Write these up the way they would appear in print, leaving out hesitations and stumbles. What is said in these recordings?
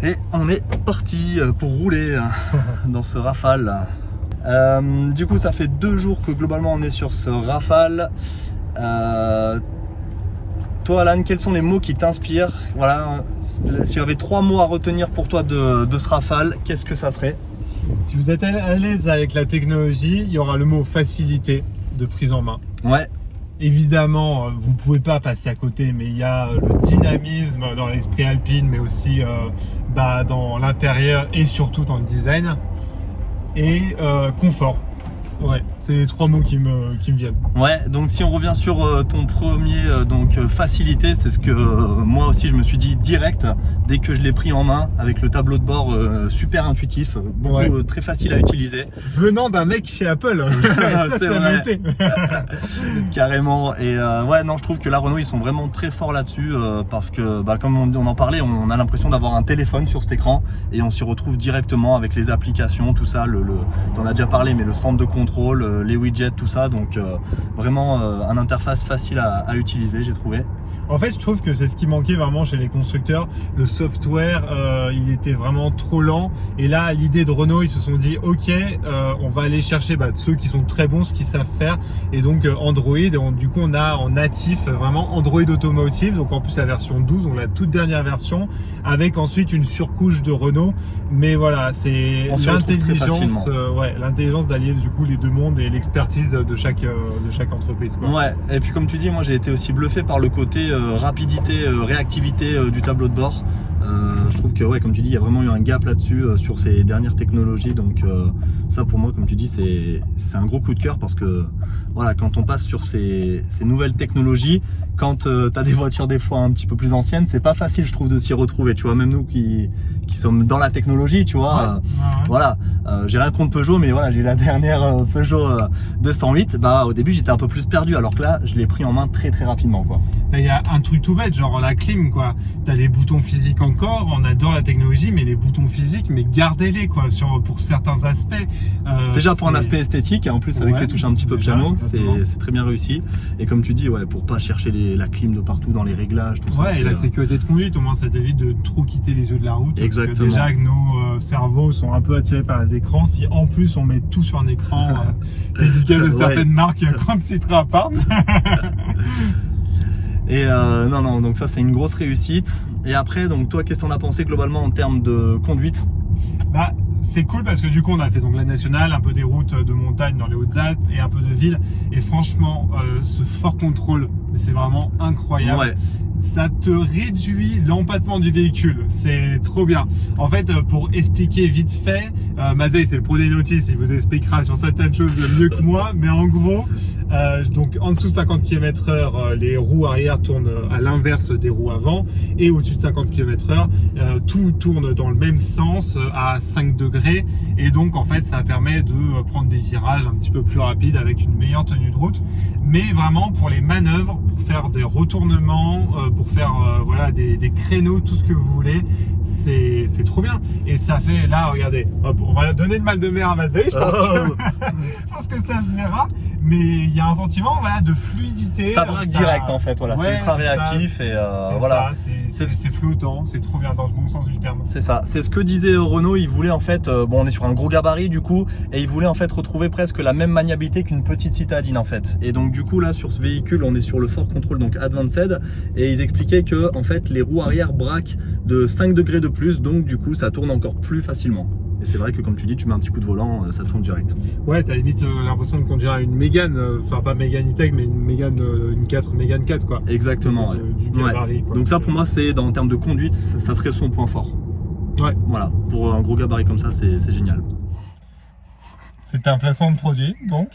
Et on est parti pour rouler dans ce Rafale. Du coup, ça fait 2 jours que globalement on est sur ce Rafale. Toi, Alan, quels sont les mots qui t'inspirent? Voilà, si tu avais 3 mots à retenir pour toi de ce Rafale, qu'est-ce que ça serait? Si vous êtes à l'aise avec la technologie, il y aura le mot facilité de prise en main. Ouais. Évidemment, vous ne pouvez pas passer à côté, mais il y a le dynamisme dans l'esprit alpine, mais aussi dans l'intérieur et surtout dans le design. Et confort. Ouais, c'est les 3 mots qui me viennent. Ouais, donc si on revient sur ton premier, facilité, c'est ce que moi aussi je me suis dit direct, dès que je l'ai pris en main, avec le tableau de bord super intuitif, très facile à utiliser. Venant d'un mec chez Apple, c'est vrai. Carrément, et ouais, non, je trouve que la Renault, ils sont vraiment très forts là-dessus, parce que, comme on en parlait, on a l'impression d'avoir un téléphone sur cet écran, et on s'y retrouve directement avec les applications, tout ça, t'en as déjà parlé, mais le centre de contrôle, les widgets, tout ça, donc vraiment une interface facile à utiliser, j'ai trouvé. En fait, je trouve que c'est ce qui manquait vraiment chez les constructeurs. Le software, il était vraiment trop lent. Et là, l'idée de Renault, ils se sont dit, ok, on va aller chercher ceux qui sont très bons, ce qu'ils savent faire. Et donc Android, du coup, on a en natif vraiment Android Automotive. Donc en plus la version 12, donc la toute dernière version, avec ensuite une surcouche de Renault. Mais voilà, c'est l'intelligence, l'intelligence d'allier du coup les deux mondes et l'expertise de chaque entreprise, quoi. Ouais. Et puis comme tu dis, moi j'ai été aussi bluffé par le côté rapidité, réactivité du tableau de bord. Je trouve que comme tu dis, il y a vraiment eu un gap là-dessus sur ces dernières technologies, donc ça pour moi, comme tu dis, c'est un gros coup de cœur, parce que voilà, quand on passe sur ces nouvelles technologies, quand tu as des voitures des fois un petit peu plus anciennes, c'est pas facile, je trouve, de s'y retrouver, tu vois, même nous qui sommes dans la technologie, tu vois. Voilà, j'ai rien contre Peugeot, mais voilà, j'ai eu la dernière Peugeot 208, au début j'étais un peu plus perdu, alors que là je l'ai pris en main très rapidement, quoi. Il y a un truc tout bête, genre la clim, quoi. T'as les boutons physiques encore, on adore la technologie, mais les boutons physiques, mais gardez-les, quoi, pour certains aspects. Déjà pour un aspect esthétique, et en plus avec les touches un petit peu piano, c'est très bien réussi. Et comme tu dis, pour pas chercher la clim de partout dans les réglages, tout ça. Ouais, et la sécurité de conduite, au moins ça t'évite de trop quitter les yeux de la route. Exactement. Parce que déjà que nos cerveaux sont un peu attirés par les écrans, si en plus on met tout sur un écran, dédicace à certaines marques qu'on ne citera pas. Et non, donc ça c'est une grosse réussite. Et après, donc toi, qu'est-ce que t'en as pensé globalement en termes de conduite? C'est cool parce que du coup on a fait donc la nationale, un peu des routes de montagne dans les Hautes-Alpes et un peu de ville. Et franchement, ce fort contrôle, c'est vraiment incroyable. Ouais. Ça te réduit l'empattement du véhicule, c'est trop bien. En fait, pour expliquer vite fait, Mathé, c'est le pro des notices, il vous expliquera sur certaines choses mieux que moi, mais en gros, donc en dessous de 50 km/h, les roues arrière tournent à l'inverse des roues avant, et au-dessus de 50 km/h, tout tourne dans le même sens à 5 degrés, et donc en fait ça permet de prendre des virages un petit peu plus rapides avec une meilleure tenue de route. Mais vraiment pour les manœuvres, pour faire des retournements, pour faire des créneaux, tout ce que vous voulez, c'est trop bien. Et ça fait, là regardez, hop, on va donner le mal de mer à Matvei, je pense que ça se verra, mais il y a un sentiment de fluidité. Ça braque direct en fait, c'est ultra réactif, et voilà. C'est flottant, c'est trop bien dans le bon sens du terme. C'est ça, c'est ce que disait Renault, il voulait en fait, on est sur un gros gabarit du coup, et il voulait en fait retrouver presque la même maniabilité qu'une petite citadine en fait. Et donc du coup là sur ce véhicule, on est sur le Fort Control, donc Advanced, et ils expliquaient que en fait les roues arrière braquent de 5 degrés de plus, donc du coup ça tourne encore plus facilement. Et c'est vrai que comme tu dis, tu mets un petit coup de volant, ça tourne direct. Ouais, t'as limite l'impression de conduire une Mégane, enfin pas Mégane E-Tech, mais une Mégane, une 4, Mégane 4 quoi. Exactement. Du gabarit, quoi. Donc ça pour moi c'est, en termes de conduite, ça serait son point fort. Ouais. Voilà, pour un gros gabarit comme ça, c'est génial. C'était un placement de produit, donc.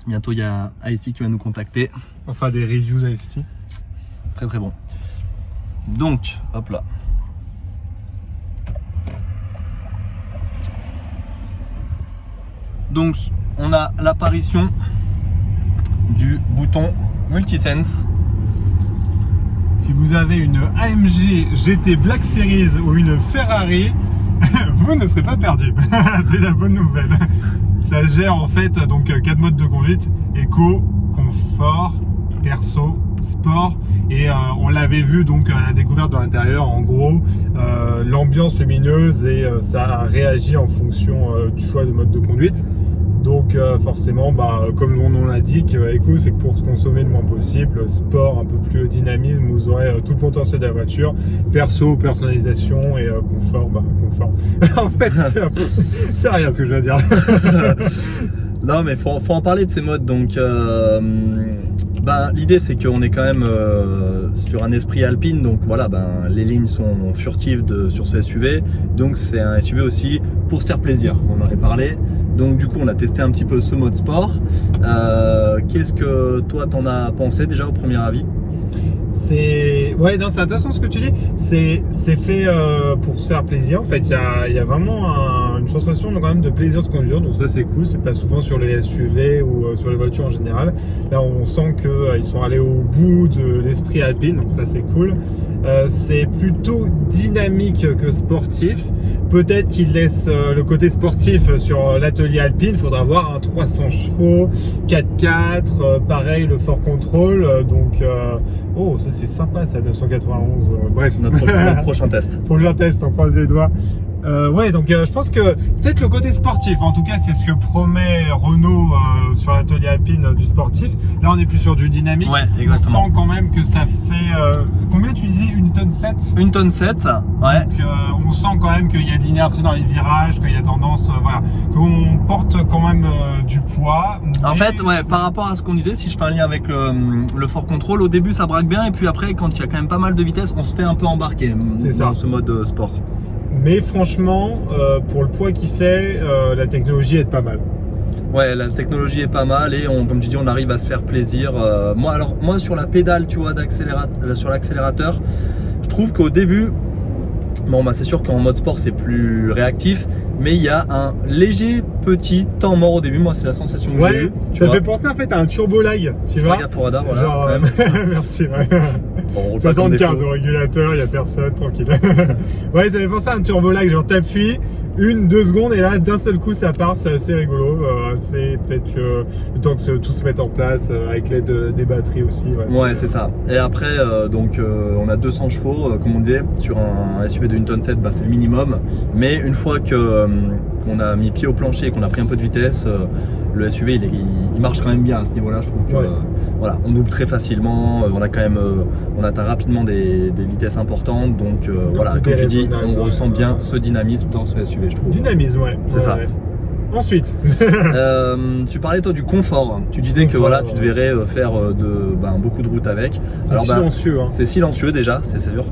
Bientôt il y a ICT qui va nous contacter. Enfin des reviews d'ICT. Très bon. Donc, hop là. Donc on a l'apparition du bouton Multisense. Si vous avez une AMG GT Black Series ou une Ferrari, vous ne serez pas perdu. C'est la bonne nouvelle. Ça gère en fait donc 4 modes de conduite: éco, confort, perso, sport Et on l'avait vu donc à la découverte de l'intérieur, en gros, l'ambiance lumineuse et ça réagit en fonction du choix de mode de conduite. Donc forcément, comme mon nom l'indique, éco, c'est que pour consommer le moins possible, sport, un peu plus dynamisme, vous aurez tout le potentiel de la voiture, perso, personnalisation et confort, confort. En fait, c'est rien ce que je veux dire. Non, mais faut en parler de ces modes. Donc, l'idée c'est qu'on est quand même sur un esprit alpine, donc voilà, les lignes sont furtives sur ce SUV, donc c'est un SUV aussi pour se faire plaisir. On en avait parlé. Donc du coup on a testé un petit peu ce mode sport. Qu'est-ce que toi t'en as pensé déjà au premier avis? C'est intéressant ce que tu dis. C'est fait pour se faire plaisir. En fait, il y a vraiment une sensation quand même de plaisir de conduire. Donc ça c'est cool. C'est pas souvent sur les SUV ou sur les voitures en général. Là on sent qu'ils sont allés au bout de l'esprit alpine. Donc ça c'est cool. C'est plutôt dynamique que sportif. Peut-être qu'il laisse le côté sportif sur l'atelier alpine. Il faudra avoir un 300 chevaux, 4x4, pareil le Fort Control. Oh, ça c'est sympa ça, 991. Bref, notre prochain test. Prochain test, on croise les doigts. Je pense que peut-être le côté sportif, en tout cas c'est ce que promet Renault sur l'atelier alpine du sportif. Là on est plus sur du dynamique. Ouais, exactement. On sent quand même que ça fait combien tu disais, 1 tonne 7? 1 tonne 7, ouais. Donc on sent quand même qu'il y a de l'inertie dans les virages, qu'il y a tendance, qu'on porte quand même du poids. En fait, par rapport à ce qu'on disait, si je fais un lien avec le Fort Control, au début ça braque bien et puis après quand il y a quand même pas mal de vitesse, on se fait un peu embarquer dans ce mode sport. Mais franchement, pour le poids qu'il fait, la technologie est pas mal. Ouais, la technologie est pas mal et comme tu dis, on arrive à se faire plaisir. Moi sur la pédale, tu vois, sur l'accélérateur, je trouve qu'au début, c'est sûr qu'en mode sport c'est plus réactif, mais il y a un léger petit temps mort au début. Moi c'est la sensation que j'ai eue. Ça fait penser en fait à un turbo lag, tu vois. Regarde pour radar, voilà. Genre, merci. Ouais. Bon, 75 au régulateur, il n'y a personne, tranquille. Ouais, ça fait penser à un turbo lag, genre t'appuies 1-2 secondes et là d'un seul coup ça part, c'est assez rigolo. C'est peut-être le temps que tout se mette en place avec l'aide des batteries aussi. Ouais, c'est ça. Et après, on a 200 chevaux, comme on disait, sur un SUV de 1 tonne 7, c'est le minimum. Mais une fois qu'on a mis pied au plancher et qu'on a pris un peu de vitesse, le SUV il marche quand même bien à ce niveau-là. Je trouve que on ouvre très facilement, on atteint rapidement des vitesses importantes. Donc comme tu dis, on ressent bien ce dynamisme dans ce SUV, je trouve. Dynamisme, ouais. C'est ça. Ouais. Ensuite, tu parlais toi du confort. Tu disais que tu devrais faire beaucoup de routes avec. C'est silencieux. C'est silencieux déjà, c'est sûr.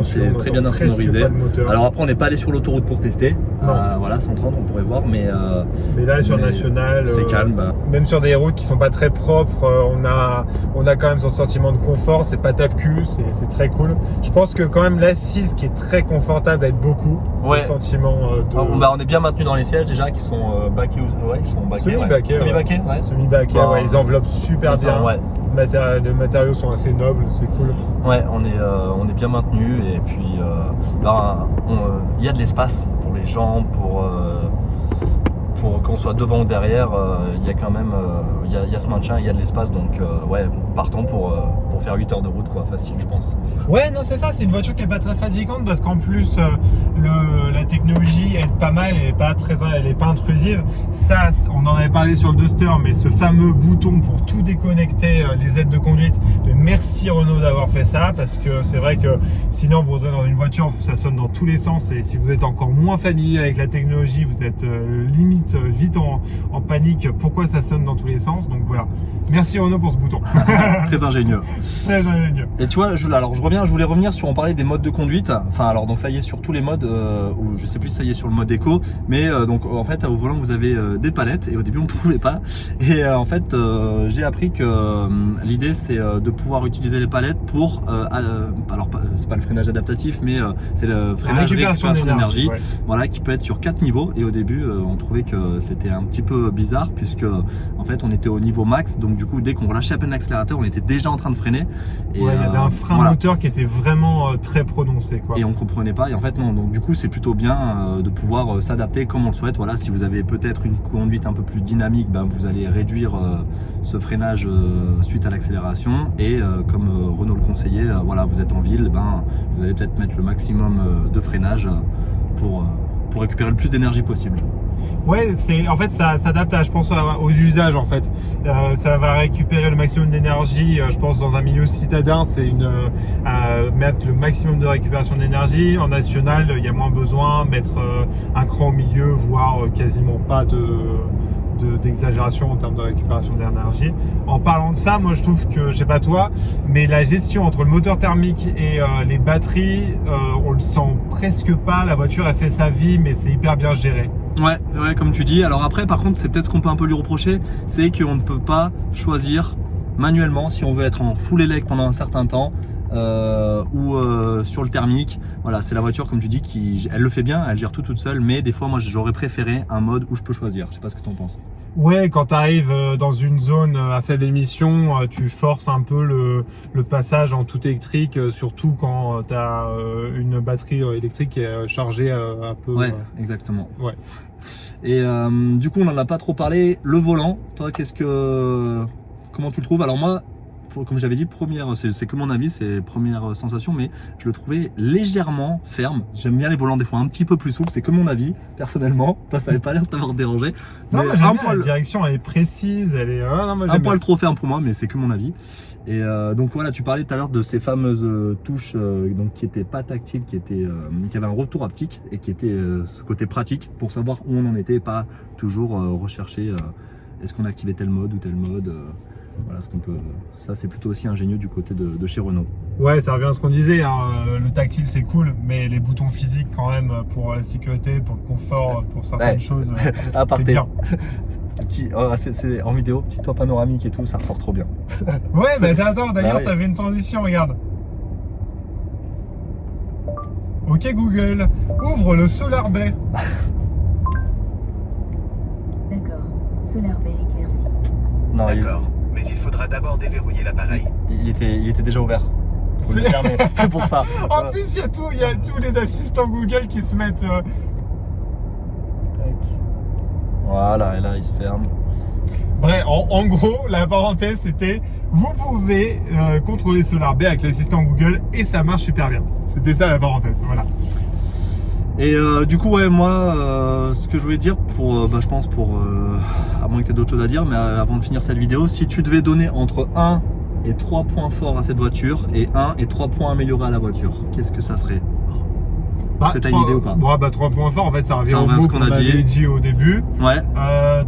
C'est très bien insonorisé. Alors après on n'est pas allé sur l'autoroute pour tester. 130 on pourrait voir, mais là sur le national, c'est calme. Même sur des routes qui sont pas très propres, on a quand même son sentiment de confort. C'est pas tape-cul, c'est très cool. Je pense que quand même l'assise qui est très confortable aide beaucoup. Ce sentiment de... on est bien maintenu dans les sièges déjà qui sont baqués. Ils sont baqués. Semi-baqués. Semi-baqués. Ils enveloppent super bien. Les matériaux sont assez nobles, c'est cool. Ouais, on est bien maintenu et puis il y a de l'espace pour les gens, pour qu'on soit devant ou derrière, il y a quand même il y a ce maintien, il y a de l'espace, donc partons pour faire 8 heures de route facile, je pense. Ouais, non, c'est ça, c'est une voiture qui est pas très fatigante parce qu'en plus la technologie est pas mal, elle est pas intrusive. Ça, on en avait parlé sur le Duster, mais ce fameux bouton pour tout déconnecter les aides de conduite, merci Renault d'avoir fait ça, parce que c'est vrai que sinon vous êtes dans une voiture, ça sonne dans tous les sens, et si vous êtes encore moins familier avec la technologie, vous êtes limite vite en panique, pourquoi ça sonne dans tous les sens. Donc voilà, merci Renault pour ce bouton. Très ingénieux. Très ingénieux. Et tu vois, je voulais revenir sur, on parlait des modes de conduite. Donc ça y est sur tous les modes, ou je sais plus si ça y est sur le mode éco, mais donc en fait au volant vous avez des palettes et au début on ne trouvait pas. Et en fait j'ai appris que l'idée c'est de pouvoir utiliser les palettes pour, alors c'est pas le freinage adaptatif, mais c'est le freinage récupération d'énergie, qui peut être sur 4 niveaux. Et au début on trouvait que c'était un petit peu bizarre puisque en fait on était au niveau max, donc du coup dès qu'on relâchait à peine l'accélérateur on était déjà en train de freiner. Et il y avait un frein moteur qui était vraiment très prononcé, et on comprenait pas, et en fait non, donc du coup c'est plutôt bien de pouvoir s'adapter comme on le souhaite. Si vous avez peut-être une conduite un peu plus dynamique, vous allez réduire ce freinage suite à l'accélération, et comme Renault nous le conseiller. Voilà, vous êtes en ville, vous allez peut-être mettre le maximum de freinage pour récupérer le plus d'énergie possible. Ouais, en fait ça s'adapte je pense aux usages en fait. Ça va récupérer le maximum d'énergie. Je pense dans un milieu citadin, c'est mettre le maximum de récupération d'énergie. En national, il y a moins besoin, mettre un cran au milieu, voire quasiment pas d'exagération en termes de récupération d'énergie. En parlant de ça, moi je trouve que, je sais pas toi, mais la gestion entre le moteur thermique et les batteries, on le sent presque pas. La voiture elle fait sa vie, mais c'est hyper bien géré. Ouais, comme tu dis. Alors après, par contre, c'est peut-être ce qu'on peut un peu lui reprocher, c'est qu'on ne peut pas choisir manuellement si on veut être en full élect pendant un certain temps ou sur le thermique. Voilà, c'est la voiture, comme tu dis, elle le fait bien, elle gère tout toute seule, mais des fois, moi, j'aurais préféré un mode où je peux choisir. Je sais pas ce que tu en penses. Ouais, quand tu arrives dans une zone à faible émission, tu forces un peu le passage en tout électrique, surtout quand tu as une batterie électrique qui est chargée un peu. Ouais, exactement. Ouais. Et du coup, on n'en a pas trop parlé. Le volant, toi, comment tu le trouves? Alors moi, comme j'avais dit, c'est que mon avis, c'est première sensation, mais je le trouvais légèrement ferme. J'aime bien les volants des fois un petit peu plus souples, c'est que mon avis, personnellement. Toi, ça n'avait pas l'air de t'avoir dérangé. Non, mais j'aime bien, la direction, elle est précise, elle est un poil trop ferme pour moi, mais c'est que mon avis. Et donc voilà, tu parlais tout à l'heure de ces fameuses touches donc qui n'étaient pas tactiles, qui avaient un retour haptique et qui étaient ce côté pratique pour savoir où on en était, pas toujours rechercher est-ce qu'on activait tel mode ou tel mode. Voilà ce qu'on peut. Ça, c'est plutôt aussi ingénieux du côté de chez Renault. Ouais, ça revient à ce qu'on disait. Le tactile, c'est cool, mais les boutons physiques, quand même, pour la sécurité, pour le confort, pour certaines choses, c'est bien. C'est en vidéo, petit toit panoramique et tout, ça ressort trop bien. Ouais, mais attends, d'ailleurs, ça fait une transition, regarde. Ok Google, ouvre le Solar Bay. D'accord, Solar Bay éclairci. Non, d'accord, mais il faudra d'abord déverrouiller l'appareil. Il était déjà ouvert. C'est pour ça. En plus, il y a tous les assistants Google qui se mettent. Tac. Voilà, et là il se ferme. Bref, en gros, la parenthèse c'était vous pouvez contrôler Solar Bay avec l'assistant Google et ça marche super bien. C'était ça la parenthèse, voilà. Et du coup, ouais, moi, ce que je voulais dire, je pense à moins que tu aies d'autres choses à dire, mais avant de finir cette vidéo, si tu devais donner entre 1 et 3 points forts à cette voiture et 1 et 3 points améliorés à la voiture, qu'est-ce que ça serait? Est-ce que tu as une idée ou pas? 3 points forts, en fait, ça revient au mot qu'on avait dit au début. Ouais.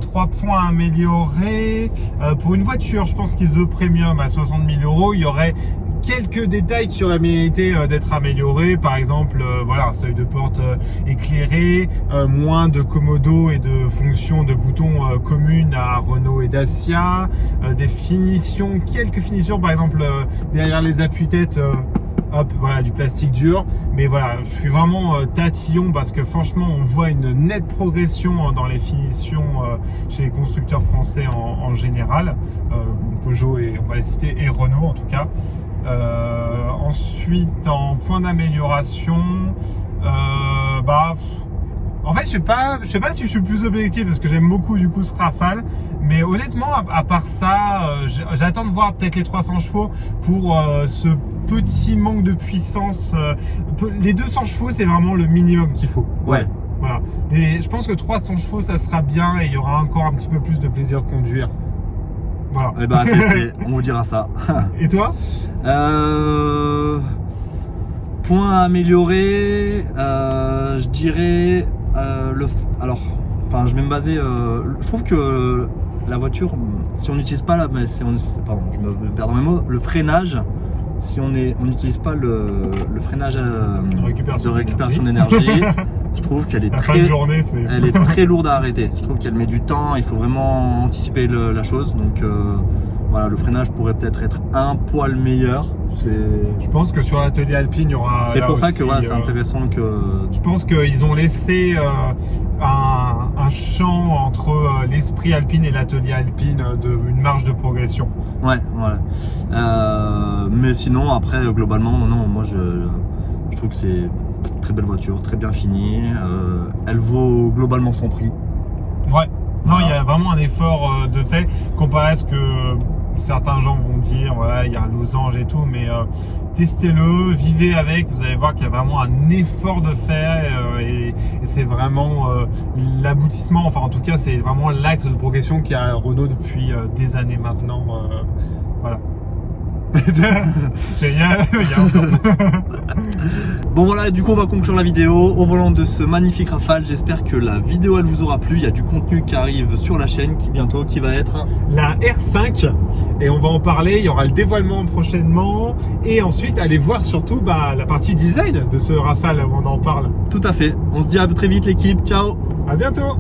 3 points améliorés. Pour une voiture, je pense qu'il se veut premium à 60 000 €, il y aurait quelques détails qui auraient mérité d'être améliorés. Par exemple, voilà, un seuil de porte éclairé, moins de commodo et de fonctions de boutons communes à Renault et Dacia, des finitions, quelques finitions, par exemple derrière les appuis-têtes. Hop, voilà, du plastique dur. Mais voilà, je suis vraiment tatillon parce que franchement, on voit une nette progression dans les finitions chez les constructeurs français en général. Peugeot, et on va les citer, et Renault en tout cas. Ensuite, en point d'amélioration, en fait, je sais pas si je suis plus objectif parce que j'aime beaucoup du coup ce Rafale, mais honnêtement, à part ça, j'attends de voir peut-être les 300 chevaux pour ce petit manque de puissance. Les 200 chevaux, c'est vraiment le minimum qu'il faut. Ouais. Voilà. Et je pense que 300 chevaux, ça sera bien et il y aura encore un petit peu plus de plaisir de conduire. Voilà. Et à tester, on vous dira ça. Et toi? Point à améliorer, je dirais je vais me baser. Je trouve que la voiture, si on n'utilise pas pardon, je me perds dans mes mots, le freinage. Si on n'utilise pas le freinage de récupération d'énergie, je trouve qu'elle est très lourde à arrêter. Je trouve qu'elle met du temps, il faut vraiment anticiper la chose. Donc voilà, le freinage pourrait peut-être être un poil meilleur. Je pense que sur l'atelier Alpine, il y aura. C'est pour ça que c'est intéressant que. Je pense qu'ils ont laissé un champ entre l'esprit Alpine et l'atelier Alpine, une marge de progression. Ouais, voilà. Mais sinon, après, globalement, non, moi je trouve que c'est une très belle voiture, très bien finie. Elle vaut globalement son prix. Ouais. Non, il y a vraiment un effort de fait comparé à ce que certains gens vont dire ouais, il y a un losange et tout, mais testez-le, vivez avec, vous allez voir qu'il y a vraiment un effort de fait et c'est vraiment l'aboutissement, enfin en tout cas c'est vraiment l'axe de progression qu'il y a à Renault depuis des années maintenant. Voilà. Bon voilà, du coup on va conclure la vidéo au volant de ce magnifique Rafale. J'espère que la vidéo elle vous aura plu. Il y a du contenu qui arrive sur la chaîne qui va être la R5 et on va en parler. Il y aura le dévoilement prochainement et ensuite allez voir surtout la partie design de ce Rafale où on en parle. Tout à fait. On se dit à très vite l'équipe. Ciao. À bientôt.